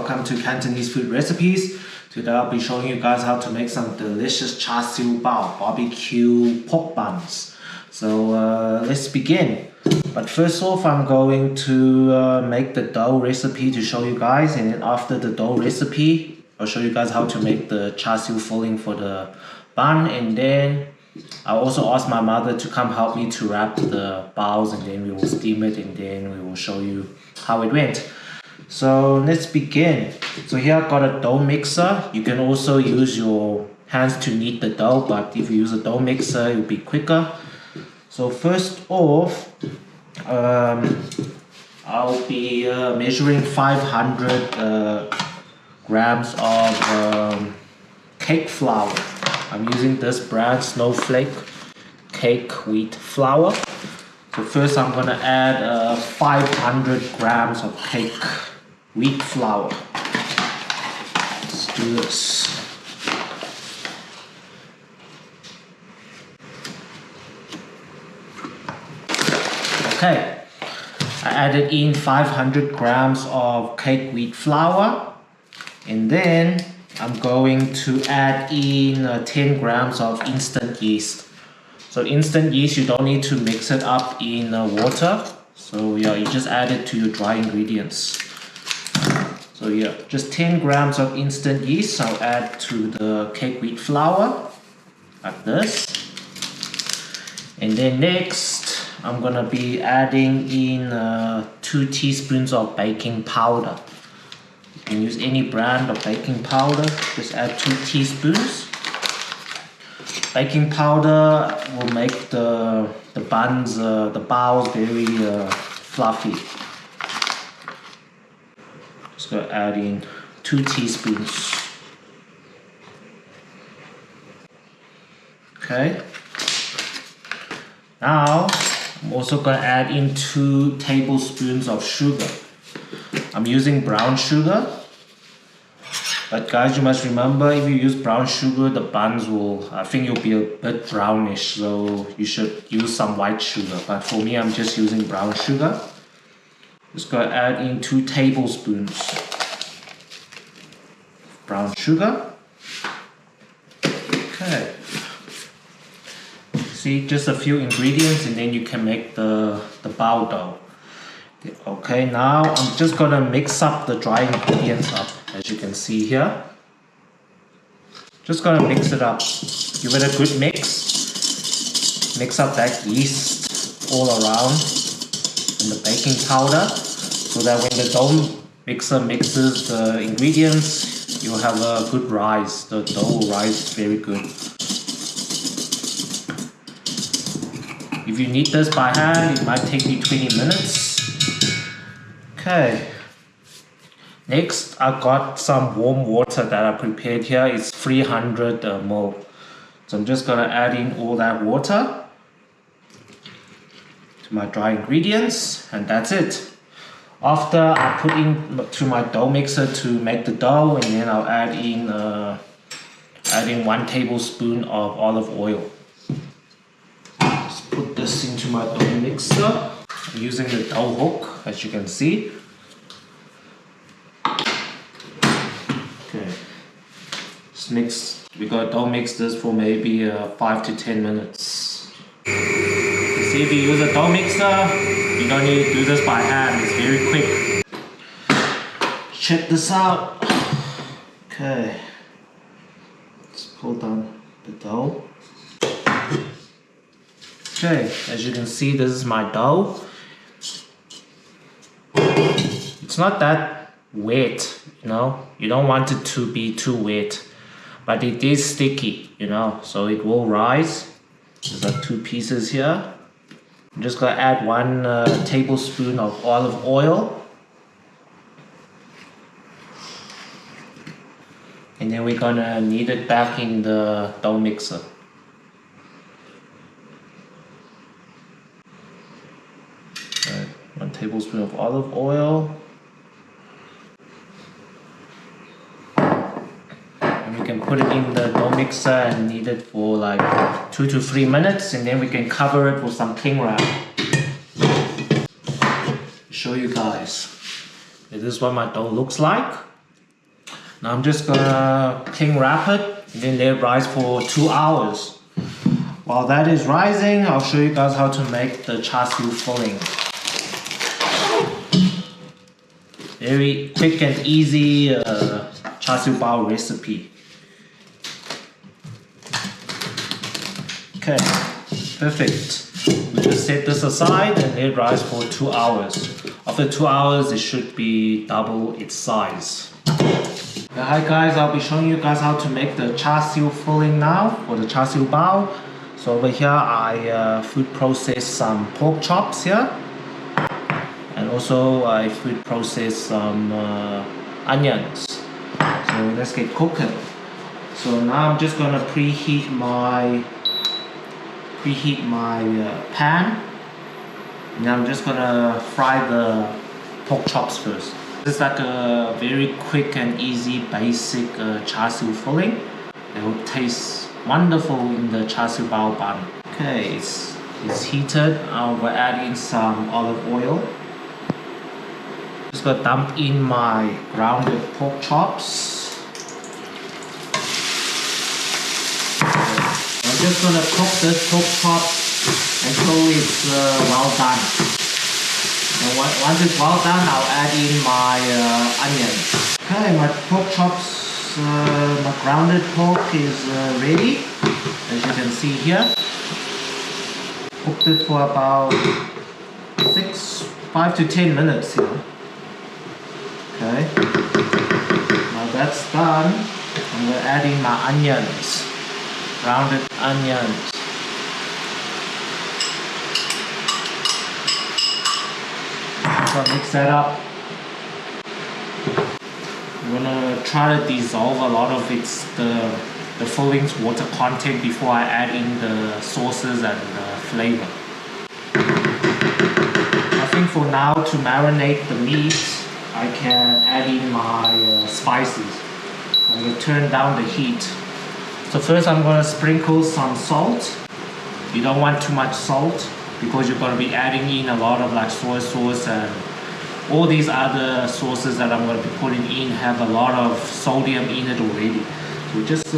welcome to Cantonese Food Recipes. Today I'll be showing you guys how to make some delicious Char Siu Bao BBQ Pork Buns. So let's begin. But first off, I'm going to make the dough recipe to show you guys, and then after the dough recipe, I'll show you guys how to make the Char Siu filling for the bun, and then I also asked my mother to come help me to wrap the baos, and then we will steam it, and then we will show you how it went. So let's begin. So here I've got a dough mixer. You can also use your hands to knead the dough, but if you use a dough mixer, it will be quicker. So first off, I'll be measuring 500 grams of cake flour. I'm using this brand Snowflake cake wheat flour. So first I'm going to add 500 grams of cake wheat flour. Let's do this. Okay, I added in 500 grams of cake wheat flour, and then I'm going to add in 10 grams of instant yeast. So instant yeast, you don't need to mix it up in water. So yeah, you just add it to your dry ingredients. So yeah, just 10 grams of instant yeast I'll add to the cake wheat flour, like this. And then next, I'm gonna be adding in 2 teaspoons of baking powder. You can use any brand of baking powder, just add 2 teaspoons. Baking powder will make the buns, the baos very fluffy. Just gonna add in 2 teaspoons. Okay. Now, I'm also gonna add in 2 tablespoons of sugar. I'm using brown sugar. But guys, you must remember, if you use brown sugar, the buns will, I think you'll be a bit brownish, so you should use some white sugar. But for me, I'm just using brown sugar. Just gonna add in 2 tablespoons brown sugar. Okay. See, just a few ingredients, and then you can make the bao dough. Okay, now I'm just gonna mix up the dry ingredients up, as you can see here. Just gonna mix it up. Give it a good mix. Mix up that yeast all around and the baking powder, so that when the dough mixer mixes the ingredients, you'll have a good rise. The dough will rise very good. If you knead this by hand, it might take you 20 minutes. Okay. Next, I got some warm water that I prepared here. It's 300 ml. So I'm just gonna add in all that water to my dry ingredients, and that's it. After I put in to my dough mixer to make the dough, and then I'll add in 1 tablespoon of olive oil. Just put this into my dough mixer. I'm using the dough hook, as you can see. Okay, just mix. We gotta dough mix this for maybe 5 to 10 minutes. You see, if you use a dough mixer, you don't need to do this by hand. It's very quick. Check this out. Okay, let's pull down the dough. Okay, as you can see, this is my dough. It's not that wet, you know. You don't want it to be too wet, but it is sticky, you know, so it will rise. There's like 2 pieces here. I'm just gonna add 1 tablespoon of olive oil. And then we're gonna knead it back in the dough mixer. Right, 1 tablespoon of olive oil. And we can put it in the dough mixer and knead it for like 2 to 3 minutes, and then we can cover it with some cling wrap. Show you guys. This is what my dough looks like. Now I'm just gonna cling wrap it and then let it rise for 2 hours. While that is rising, I'll show you guys how to make the Char Siu Filling. Very quick and easy Char Siu Bao recipe. Okay, perfect. We just set this aside and let it rise for 2 hours. After 2 hours, it should be double its size. Hi guys, I'll be showing you guys how to make the Char Siu Filling now for the Char Siu Bao. So over here, I food process some pork chops here. And also I food process some onions. So let's get cooking. So now I'm just gonna preheat my pan. And I'm just gonna fry the pork chops first. This is like a very quick and easy basic Char Siu Filling. It will taste wonderful in the Char Siu Bao bun. Okay, it's heated. I'll add in some olive oil. Just gonna dump in my grounded pork chops. I'm just gonna cook this pork chops until it's well done. And once it's well done, I'll add in my onions. Okay, my pork chops, my grounded pork is ready, as you can see here. Cooked it for about 5 to 10 minutes here. Okay, now that's done. I'm gonna add in my onions, grounded onions. So mix that up. I'm gonna try to dissolve a lot of the filling's water content before I add in the sauces and the flavor. I think for now, to marinate the meat, I can add in my spices. I'm going to turn down the heat. So first I'm going to sprinkle some salt. You don't want too much salt because you're going to be adding in a lot of like soy sauce and all these other sauces that I'm going to be putting in have a lot of sodium in it already. So just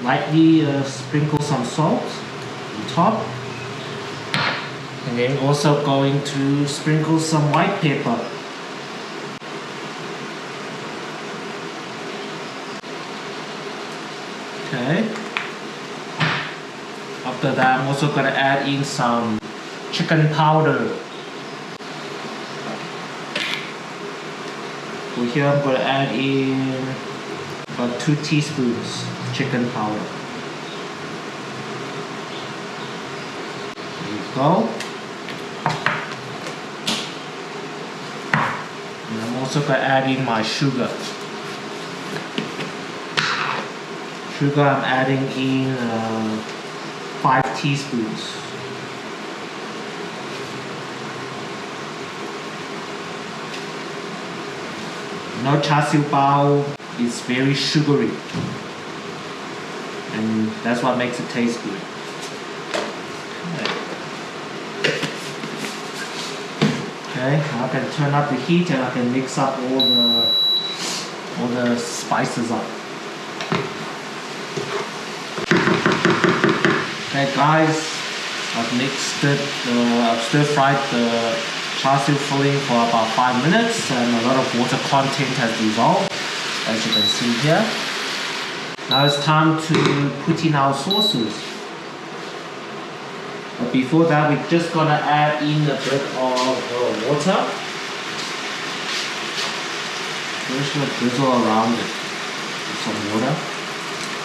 lightly sprinkle some salt on top. And then also going to sprinkle some white pepper. Okay. After that, I'm also going to add in some chicken powder. So here I'm going to add in about 2 teaspoons chicken powder. There you go. And I'm also going to add in my sugar. Sugar I'm adding in 5 teaspoons. You know, Char Siu Bao is very sugary, and that's what makes it taste good. Okay, now I can turn up the heat and I can mix up all the spices up. Okay guys, I've mixed it, I've stir fried the Char Siu Filling for about 5 minutes and a lot of water content has dissolved, as you can see here. Now it's time to put in our sauces. But before that, we're just gonna add in a bit of water. We're just gonna drizzle around it with some water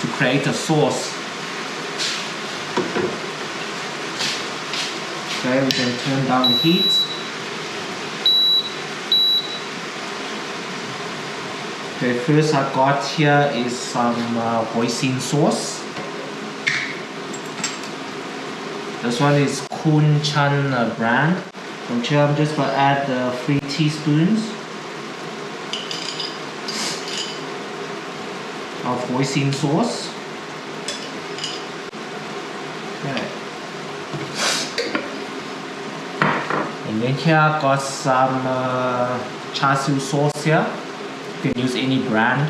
to create a sauce. Okay, we can turn down the heat. Okay, first I got here is some hoisin sauce. This one is Kun Chan brand. From here I'm just going to add 3 teaspoons of hoisin sauce. Okay. And then here I got some Char Siu sauce here. You can use any brand.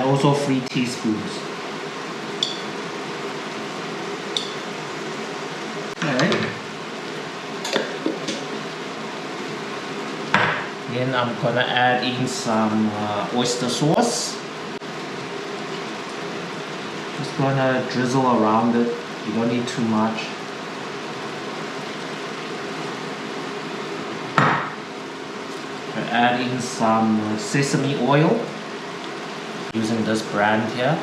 and also 3 teaspoons. Okay. Then I'm gonna add in some oyster sauce. Just gonna drizzle around it. You don't need too much. Add in some sesame oil using this brand here.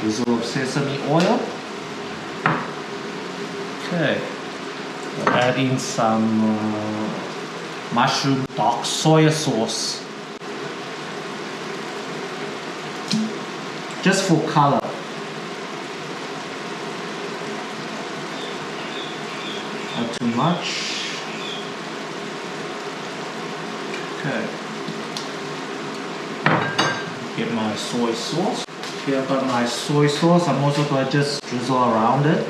Drizzle of sesame oil. Okay. Add in some mushroom dark soy sauce. Just for color. Not too much. Okay. Get my soy sauce. Okay, I've got my soy sauce. I'm also going to just drizzle around it.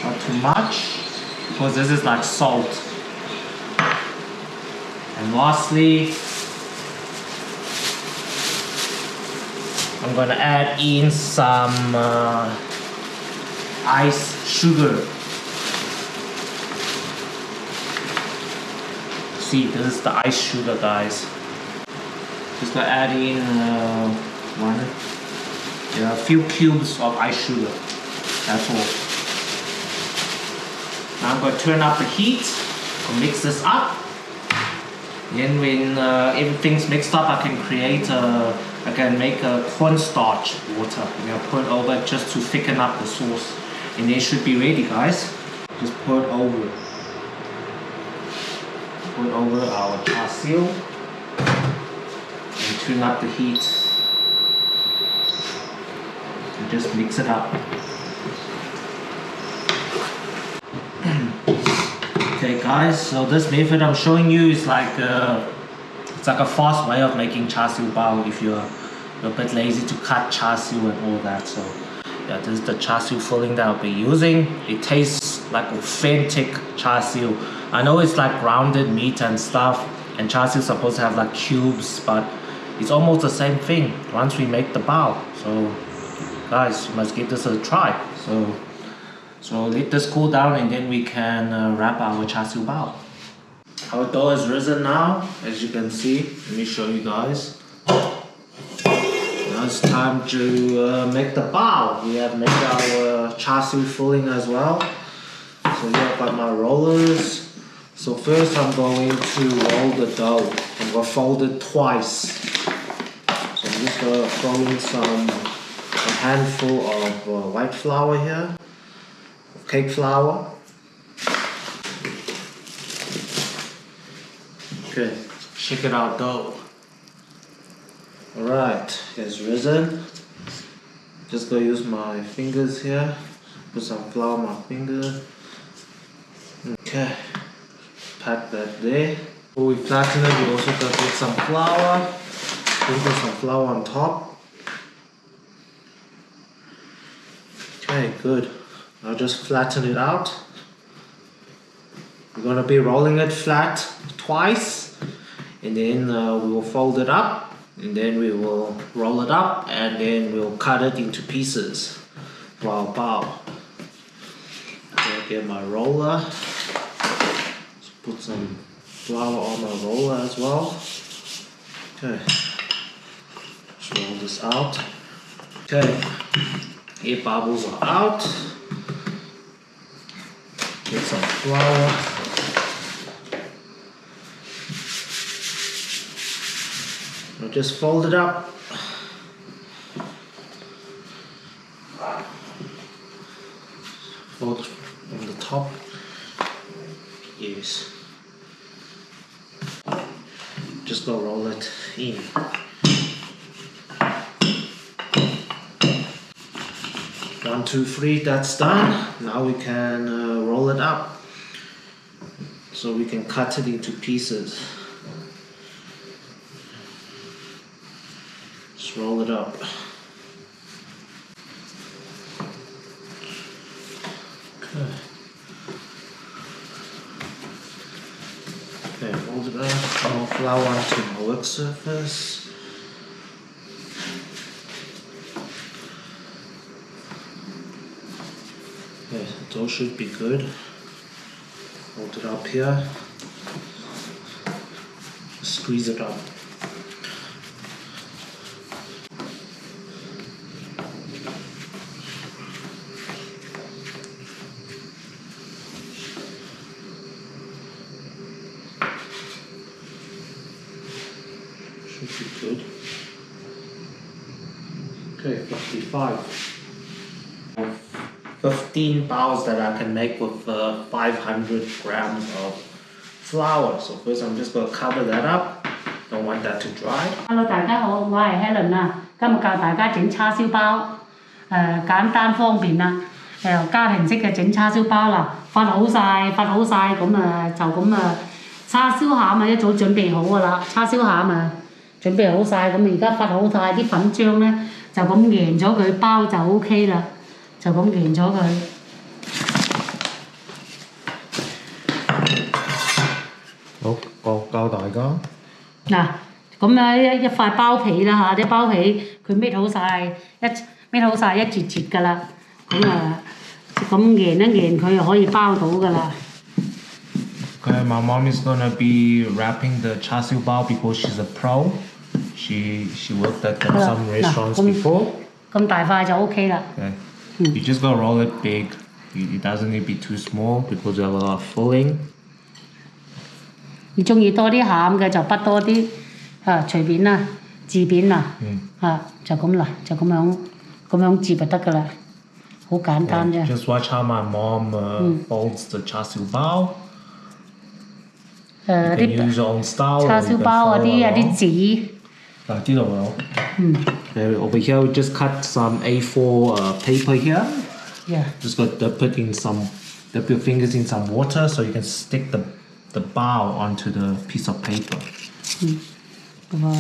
Not too much, because this is like salt. And lastly, I'm going to add in some ice sugar. See, this is the ice sugar, guys. Just gonna add in a few cubes of ice sugar. That's all. Now I'm gonna turn up the heat. I'll mix this up. Then when everything's mixed up, I can make a cornstarch water. I'm gonna pour it over just to thicken up the sauce, and it should be ready, guys. Just pour it over. Put over our char siu and turn up the heat and just mix it up. Okay guys, so this method I'm showing you is like it's like a fast way of making char siu bao if you're a bit lazy to cut char siu and all that. So yeah, this is the char siu filling that I'll be using. It tastes like authentic char siu. I know it's like grounded meat and stuff, and char siu is supposed to have like cubes, but it's almost the same thing once we make the bao. So guys, you must give this a try. So let this cool down, and then we can wrap our char siu bao. Our dough has risen now, as you can see. Let me show you guys. Now it's time to make the bao. We have made our char siu filling as well. So here I've got my rollers. So first I'm going to roll the dough. I'm going to fold it twice. So I'm just going to throw in a handful of white flour here, cake flour. Okay, check it out dough. Alright, it's risen. Just going to use my fingers here. Put some flour on my finger. Okay. Pat that there. Before we flatten it, we also got to put some flour. Sprinkle some flour on top. Okay, good. Now just flatten it out. We're going to be rolling it flat twice, and then we will fold it up, and then we will roll it up, and then we'll cut it into pieces for our bao. Okay, get my roller. Put some flour on my roller as well. Okay, let's roll this out. Okay, air bubbles are out. Get some flour. Now just fold it up. Fold on the top. Yes. Just go roll it in. 1, 2, 3, that's done. Now we can roll it up. So we can cut it into pieces. Just roll it up. Okay. flour onto my work surface. Okay, the dough should be good. Hold it up here. Squeeze it up. Should be good. Okay, 55. 15 baos that I can make with 500 grams of flour. So first I'm just going to cover that up. Don't want that to dry. Hello 大家好，我係 Helen 啊，今日教大家整叉燒包，簡單方便啦，家庭式嘅整叉燒包啦，發好晒咁啊就咁啊，叉燒餡啊一早準備好噶啦，叉燒餡啊準備好晒，咁而家發好晒啲粉漿咧，就咁揚咗佢包就 OK 啦，就咁揚咗佢。好，我教大家。嗱，咁咧一塊包皮啦嚇，啲包皮佢搣好晒一節節㗎啦，咁啊咁揚一揚佢就可以包到㗎啦。Okay, my mom is gonna be wrapping the char siu bao because she's a pro. She worked at some restaurants before. 咁大塊就 OK 啦。Okay. You just gotta roll it big. It doesn't need to be too small because you have a lot of filling. 你中意多啲餡嘅就畢多啲，隨便啦，自便啦，就咁啦，就咁樣接就得㗎啦，好簡單啫。Just watch how my mom folds the char siu bao. You can use your own style. 叉燒包嗰啲有啲紙。嗱，知道冇？Okay, over here we just cut some A4 paper here. Yeah. Just got dip your fingers in some water so you can stick the bao onto the piece of paper. 咁啊，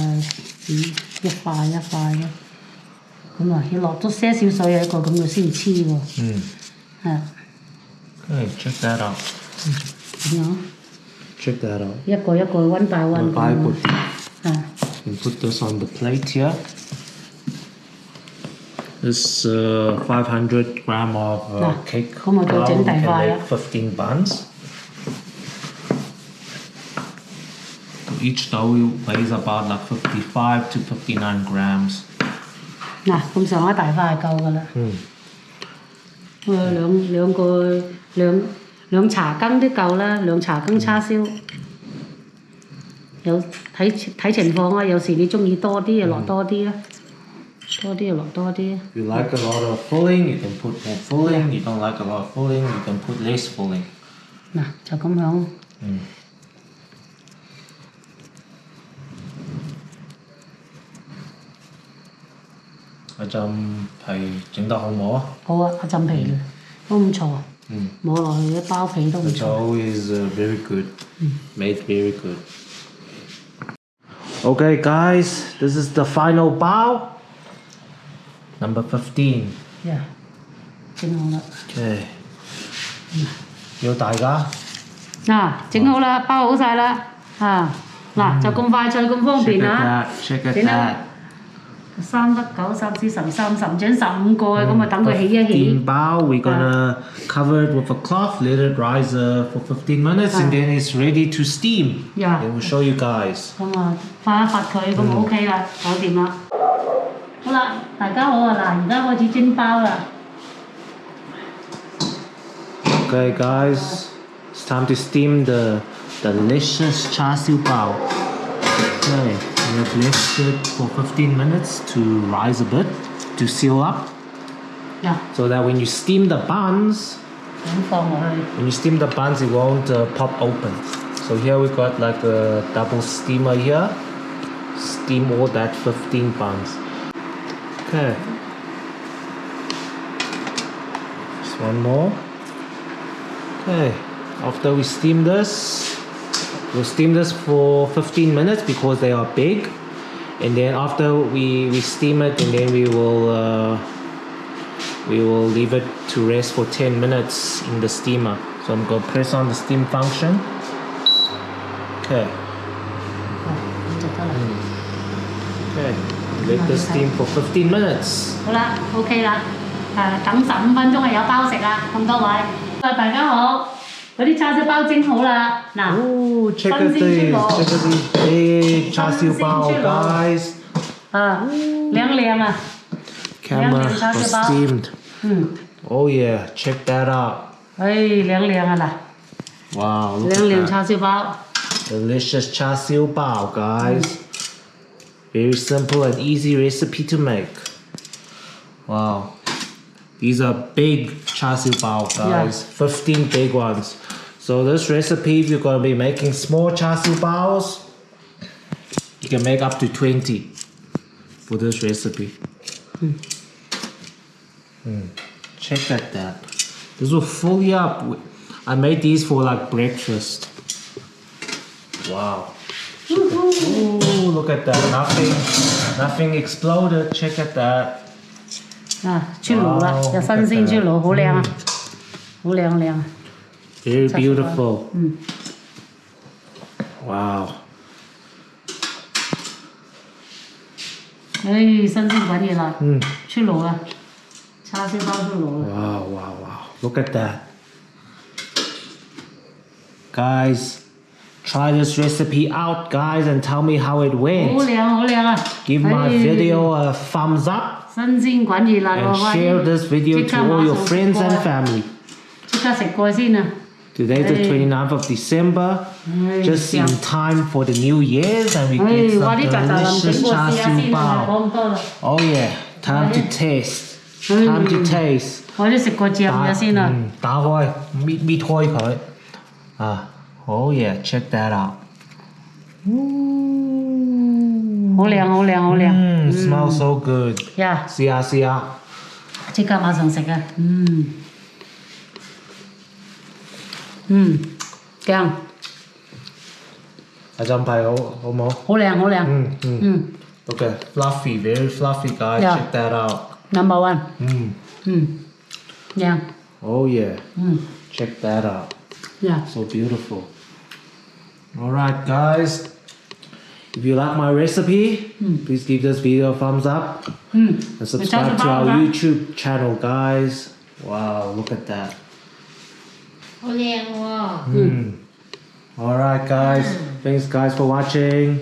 一塊一塊嘅，咁啊要落咗些少水喺個咁嘅先黐喎。Okay, check that out. 咁樣。Check that out. 一個一個one by one 咁樣。You put this on the plate here. This 500 gram of cake flour. You can make 15 buns. Each dough weighs about like 55 to 59 grams. 嗱，咁上下大塊係夠㗎啦。兩茶羹都夠啦，兩茶羹叉燒。有睇情況啊，有時你中意多啲就落多啲啦，多啲就落多啲。You like a lot of filling, you can put more filling. You don't like a lot of filling, you can put less filling. 嗱，就咁樣。阿浸皮整得好冇啊？好啊，阿浸皮都唔錯。摸落去啲包皮都唔錯。The dough is very good. Made very good. Okay, guys, this is the final bao. Number 15. Yeah. 整好啦。Okay. 要大家。嗱，整好啦，包好晒啦。嗱，就咁快脆咁方便啊！ Check it out. 3得9、3至13、整15個咁啊，等佢起一起。15 bao, we're gonna cover it with a cloth, let it rise for 15 minutes, and then it's ready to steam. Yeah. And we'll show you guys. 咁啊，發一發佢咁 OK 啦，搞掂啦。好啦，大家好啊！嗱，而家開始蒸包啦。Okay, guys, it's time to steam the delicious char siu bao. Okay. We have left it for 15 minutes to rise a bit, to seal up. Yeah. So that when you steam the buns, it won't pop open. So here we got like a double steamer here. Steam all that 15 buns. Okay. Just one more. Okay. After we steam this, we'll steam this for 15 minutes because they are big, and then after we steam it, and then we will leave it to rest for 10 minutes in the steamer. So I'm going to press on the steam function. Okay. Let this steam for 15 minutes. 好啦，OK 啦，等15分鐘係有包食啦，咁多位。大家好，嗰啲叉燒包蒸好啦，嗱， Ooh, check out these big Char Siu Bao, guys. 靚啊 Camera 靚叉 was 燒包， steamed. Oh yeah, check that out. 靚啊嗱， Wow, look at 靚 that. 叉燒包， Delicious Char Siu Bao, guys. Very simple and easy recipe to make. Wow. These are big Char Siu Bao, guys. 15 big ones. So this recipe, if you're going to be making small Char Siu Baos, you can make up to 20 for this recipe. Check at that. This will fill you up. I made these for like breakfast. Wow. Ooh, look at that. Nothing exploded. Check at that. 出爐啦，又新鮮出爐，好靚啊，好靚啊。 Very beautiful. Wow. 新鮮滾熱辣，出爐啦，叉燒包出爐啦。 Wow. Look at that. Guys, try this recipe out, guys, and tell me how it 好 went. 靚啊！ Give my video a thumbs up 新鮮滾熱辣 and 喎， share this video to all your friends and family. 即刻食過先啊！ Today's the 29th of December, just in time for the New Year's, and we get some delicious Char Siu Bao. Oh yeah, time to taste. Time to taste. 我都食過醬咗先啦。打開，搣開佢。Oh yeah, check that out. 好靚。Smells so good. 呀，試下。即刻馬上食啊！勁。阿浸皮好冇？好靚。Look at fluffy, very fluffy, guys. Yeah. Check that out. Number one。靚。 Oh yeah. Check that out. Yeah. So beautiful. Alright, guys. If you like my recipe, please give this video a thumbs up and subscribe to our YouTube channel, guys. Wow, look at that. 好靚喎。 Alright, guys. Thanks, guys, for watching.